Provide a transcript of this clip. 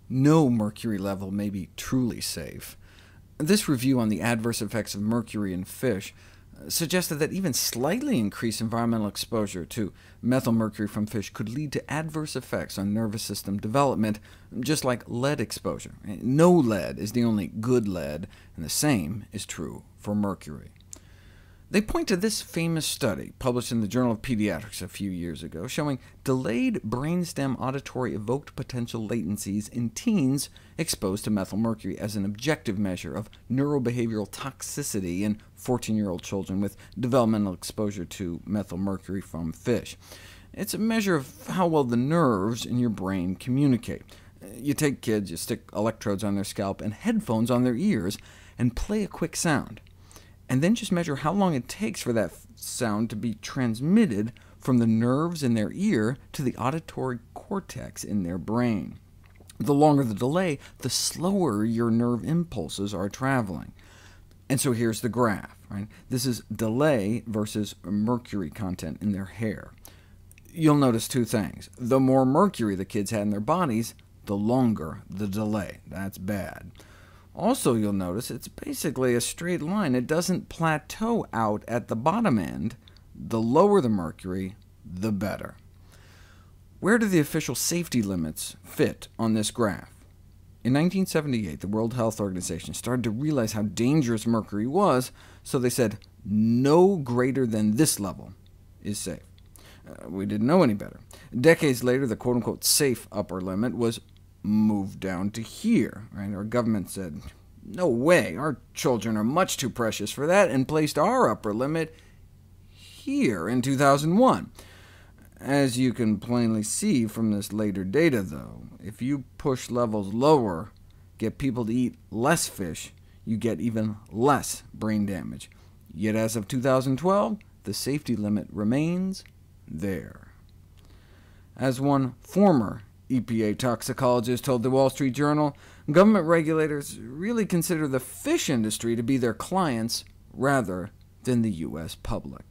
no mercury level may be truly safe. This review on the adverse effects of mercury in fish suggested that even slightly increased environmental exposure to methylmercury from fish could lead to adverse effects on nervous system development, just like lead exposure. No lead is the only good lead, and the same is true for mercury. They point to this famous study, published in the Journal of Pediatrics a few years ago, showing delayed brainstem auditory evoked potential latencies in teens exposed to methylmercury as an objective measure of neurobehavioral toxicity in 14-year-old children with developmental exposure to methylmercury from fish. It's a measure of how well the nerves in your brain communicate. You take kids, you stick electrodes on their scalp and headphones on their ears, and play a quick sound, and then just measure how long it takes for that sound to be transmitted from the nerves in their ear to the auditory cortex in their brain. The longer the delay, the slower your nerve impulses are traveling. And so here's the graph. Right? This is delay versus mercury content in their hair. You'll notice two things. The more mercury the kids had in their bodies, the longer the delay. That's bad. Also, you'll notice it's basically a straight line. It doesn't plateau out at the bottom end. The lower the mercury, the better. Where do the official safety limits fit on this graph? In 1978, the World Health Organization started to realize how dangerous mercury was, so they said no greater than this level is safe. We didn't know any better. Decades later, the quote-unquote safe upper limit was moved down to here. Right? Our government said, no way, our children are much too precious for that, and placed our upper limit here in 2001. As you can plainly see from this later data, though, if you push levels lower, get people to eat less fish, you get even less brain damage. Yet as of 2012, the safety limit remains there. As one former EPA toxicologist told the Wall Street Journal, government regulators really consider the fish industry to be their clients rather than the U.S. public.